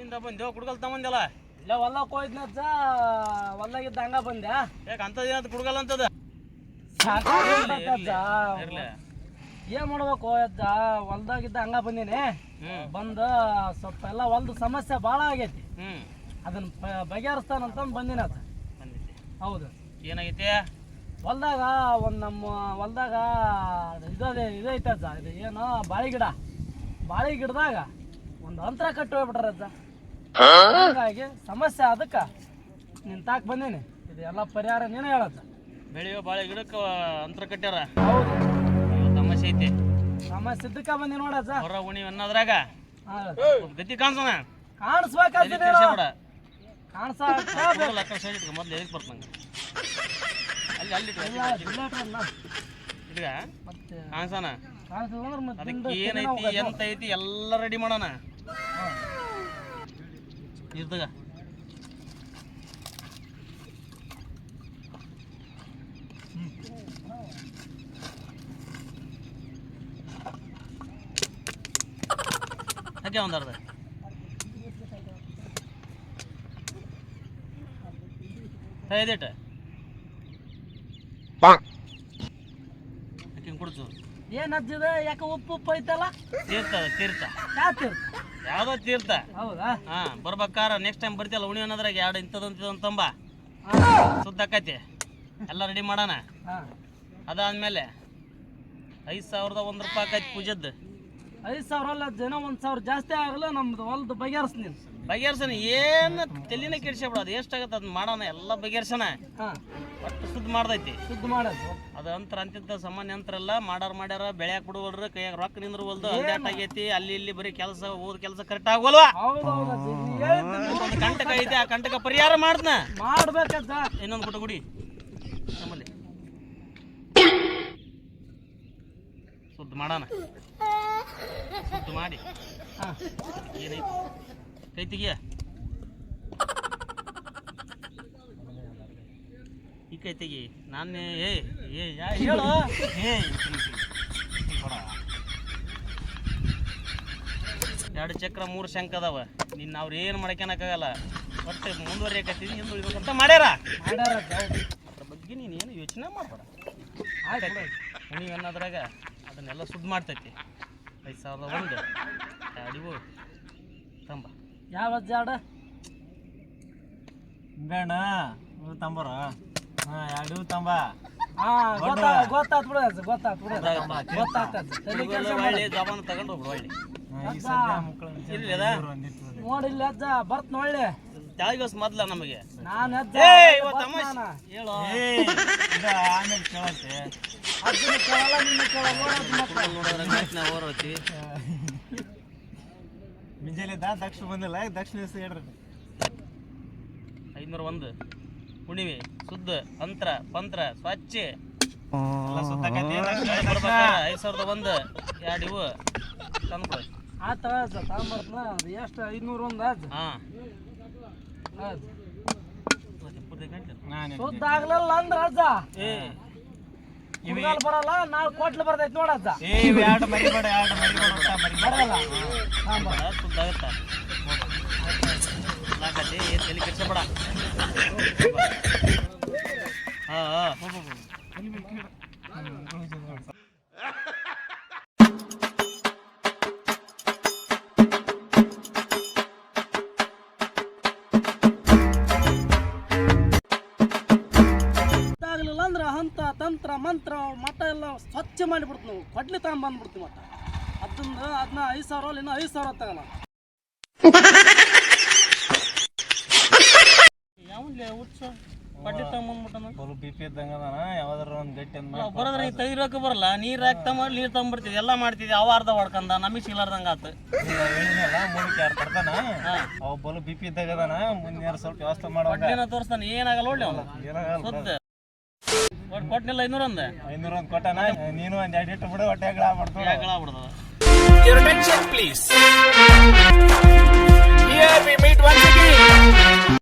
ಎಲ್ಲಿಂದ ಬಂದೇವ ಕುಡ್ಗಲ್ ತಗೊಂಡಿಲ್ಲ ಇಲ್ಲ ಹೊಲಕ್ಕೆ ಹೋಯ್ತನಜ್ಜ ಹೊಲ್ದಾಗಿದ್ದ ಹಂಗ ಬಂದೆ ಯಾಕೆ ಅಂತದ ಏನಂತ ಕುಡ್ಗಲ್ ಅಂತದ ಅಜ್ಜ ಏನ್ ಮಾಡ್ಬೇಕು ಅಜ್ಜ ಹೊಲ್ದಾಗಿದ್ದ ಹಂಗ ಬಂದೀನಿ ಬಂದು ಸ್ವಲ್ಪ ಎಲ್ಲ ಹೊಲ್ದು ಸಮಸ್ಯೆ ಭಾಳ ಆಗೈತಿ ಅದನ್ನ ಬಗೆಹರಿಸ್ತಾನಂತಂದು ಬಂದಿನ ಅಜ್ಜ. ಹೌದು ಏನಾಗೈತಿ ಹೊಲ್ದಾಗ ಒಂದು ನಮ್ಮ ಹೊಲ್ದಾಗ ಇದೈತೆ ಅಜ್ಜ. ಇದು ಏನು ಬಾಳೆ ಗಿಡದಾಗ ಒಂದು ಅಂತರ ಕಟ್ಟಿ ಹೋಗ್ಬಿಟ್ರ ಅಜ್ಜ. ಹಾಗಾಗಿ ಸಮಸ್ಯೆ ಅದಕ್ಕೆ ನಿನ್ ತಾಕ್ ಬಂದೀನಿ. ಇದು ಎಲ್ಲ ಪರಿಹಾರ ನೀನೇ ಹೇಳಜ್ಜ. ಬೆಳೆಯೋ ಬಾಳೆ ಗಿಡಕ್ಕೆ ಅಂತರ ಕಟ್ಟ್ಯಾರ. ಹೌದು ಸಮಸ್ಯೆ ಐತಿ. ಸಮಸ್ಯೆ ಇದ್ದಕ್ಕ ಬಂದಿ ನೋಡಜ್ಜ. ಹೊರ ಉಣಿ ಅನ್ನೋದ್ರಾಗ ಗತಿ ಕಾಣಿಸೋಣ ಕಾಣಿಸ್ಬೇಕಾಗ್ತದೆ ಕಾಣಿಸ ಮೊದ್ಲು ಎದಕ್ಕೆ ಬರ್ತ ನಂಗೆ ಅಲ್ಲಿ ಅಲ್ಲಿ ಇಡ್ಗ ಕಾಣಿಸೋಣ. ಅದಕ್ಕೆ ಏನೈತಿ ಎಂತ ಐತಿ ಎಲ್ಲ ರೆಡಿ ಮಾಡೋಣ. ಇರ್ದಾಗ ಹಾಗೆ ಒಂದರ್ಧ ಐದೇಟ ಕುಡ್ತು ಏನ್ ಹಚ್ಚಿದೆ ಯಾಕೆ ಉಪ್ಪು ಐತಲ್ಲ ತೀರ್ಥ ಯಾವ್ದೋ ತೀರ್ಥ. ಹೌದಾ ಬರ್ಬೇಕಾರ ನೆಕ್ಸ್ಟ್ ಟೈಮ್ ಬರ್ತಿಯಲ್ಲ ಉಣಿ ಅನ್ನೋದ್ರಾಗ ಎರಡು ಇಂಥದಂತಂಬ ಸುದ್ದಾಕತಿ ಎಲ್ಲ ರೆಡಿ ಮಾಡೋಣ. ಅದಾದ್ಮೇಲೆ 5,001 ರೂಪಾಯಿ ಆಕೈತಿ ಪೂಜದ್ದು. 5,000 ಅಲ್ಲ ಜನ 1,000 ಜಾಸ್ತಿ ಆಗಲ್ಲ. ನಮ್ದು ಹೊಲ್ದು ಬಗೆಹರ್ಸನ ಏನು ತಲೆನ ಕೆಡ್ಸ್ಬಿಡ. ಅದು ಎಷ್ಟಾಗತ್ತೆ ಅದನ್ನ ಮಾಡೋಣ ಎಲ್ಲ ಬಗೆಹರ್ಸನ. ಒಟ್ಟು ಶುದ್ಧ ಮಾಡ್ದೈತಿ. ಶುದ್ಧ ಮಾಡೋದು ಅದು ಅಂತರ ಅಂತಿದ್ದ ಸಾಮಾನ್ಯ ಅಂತರ ಎಲ್ಲ ಮಾಡ್ಯಾರ ಬೆಳ್ಯಾಕ ಬಿಡುವಲ್ರಿ ಕೈಯಾಗ ರೊಕ್ಕ ನಿಂದ್ರ ಹೊಲ್ದು ಅಲ್ದಾಟ ಆಗೈತಿ. ಅಲ್ಲಿ ಇಲ್ಲಿ ಬರೀ ಕೆಲಸ ಓದ್ ಕೆಲಸ ಕರೆಕ್ಟ್ ಆಗಲ್ವಾ. ಒಂದು ಕಂಟಕ ಐತಿ. ಆ ಕಂಟಕ ಪರಿಹಾರ ಮಾಡ್ತನ ಮಾಡ್ಬೇಕಂತ ಇನ್ನೊಂದು ಪುಟ ಗುಡಿ ನಮ್ಮಲ್ಲಿ ಶುದ್ಧ ಮಾಡೋಣ. ಶುದ್ಧ ಮಾಡಿ ಏನೈತಿ ಕೈ ತೆಗಿಯ ಈ ಕೈ ತೆಗಿ. ನಾನು ಹೇಳು 2 ಚಕ್ರ 3 ಶಂಕ ಅದಾವ. ನಿನ್ನ ಅವ್ರು ಏನು ಮಾಡಕ್ಕಾಗಲ್ಲ. ಒಟ್ಟು ಮುಂದುವರಿಯಕತ್ತೀನಿ ಹಿಂದುಳಿಬೇಕಂತ ಮಾಡ್ಯಾರ. ಅದ್ರ ಬಗ್ಗೆ ನೀನು ಏನು ಯೋಚನೆ ಮಾಡ್ಬೇಡ. ನೀವು ಅನ್ನೋದ್ರಾಗ ಅದನ್ನೆಲ್ಲ ಶುದ್ಧ ಮಾಡ್ತೈತಿ. 5,001 ಅಡಿವು ತಂಬ ಯಾವ ಜಾಡ ಬೇಡ ತಂಬರ 2 ತಂಬ. ಗೊತ್ತಾತ್ ಒಳ್ಳೆ ಜವಾನ ತಗೊಂಡು ಹೋಗ್ಬಿಡು. ಒಳ್ಳೆ ನೋಡಿಲ್ಲ ಅಜ್ಜ ಬರ್ತ್ ನೋಡ್ಲಿ ತಾಳಿಗೋಸ್ ಮೊದ್ಲ ನಮಗೆ ನಾನು ಹೇಳು ಆಮೇಲೆ ಕೇಳತ್ತೆ ಓರೋತಿ ಮುಂಜಾನೆದ ದಕ್ಷಿಣ ಬಂದಿಲ್ಲ. ದಕ್ಷಿಣ ಹೇಳ್ರಿ 501 ಹುಣಿವೆ ಶುದ್ಧ ಅಂತ್ರ ಪಂತ್ರ ಸ್ವಚ್ಛ 5,001 2 ಇವು ತಂದ್ಕೊಳ. ಆತ ತಗೊಂಬರ್ತನ. ಎಷ್ಟು 501 ಶುದ್ಧ ಆಗ್ಲಿಲ್ಲ ಅಂದ್ರ ಅಜ್ಜ ಇವಾಗ ಬರಲ್ಲ. ನಾಳೆ ಕೊಟ್ಲು ಬರ್ತೈತಿ ನೋಡಜ್ಜ. ಬರಲ್ಲ ಶುದ್ಧ ಆಗುತ್ತಾ ತಲೆ ಕೆಡ್ಸಬೇಡ. ಆಗ್ಲಿಲ್ಲ ಅಂದ್ರ ಹಂತ ತಂತ್ರ ಮಂತ್ರ ಮಠ ಎಲ್ಲ ಸ್ವಚ್ಛ ಮಾಡಿಬಿಡ್ತು. ನಾವು ಕೊಡ್ಲಿ ತಗೊಂಡ್ಬಂದ್ಬಿಡ್ತೀವಿ. ಮತ್ತ ಅದನ್ನ 5,000 ಇನ್ನು 5,000 ತಗಲ್ಲ. BP ಇದ್ದಂಗ ಯಾವ್ದಾರ ಒಂದ್ ಗಟ್ಟಿ ಬರೋದ್ರ ತೆಗಿರೋಕ ಬರಲ್ಲ. ನೀರ್ ಹಾಕ್ತಂಬ ನೀರ್ ತಗೊಂಡ್ಬರ್ತಿದ್ವಿ ಎಲ್ಲ ಮಾಡ್ತಿದ್ವಿ. ಅವ ಅರ್ಧ ಹೊಡ್ಕಂದ ನಮಗೆ ಸಿಗ್ಲಾರ್ದಂಗ ಆತು. ಮೂಲಿಕೆ 2 ತರ್ತಾನ. ಅವ್ ಬಲು BP ಇದ್ದಾಗ ಅದಾನ. ಮುಂದೆ ಸ್ವಲ್ಪ ವ್ಯವಸ್ಥೆ ಮಾಡೋ ತೋರಿಸ್ತಾನ. ಏನಾಗಲ್ಲ ಒಳ್ಳೆ ಅವನು ಸುದ್ದ ಕೊಟ್ಟನಿಲ್ಲ 501 ಕೊಟ್ಟಾನ. ನೀನು ಒಂದ್ 2 ಇಟ್ಟು ಬಿಡು. ಹೊಟ್ಟೆ ಬಿಡ್ತದ. Your attention please.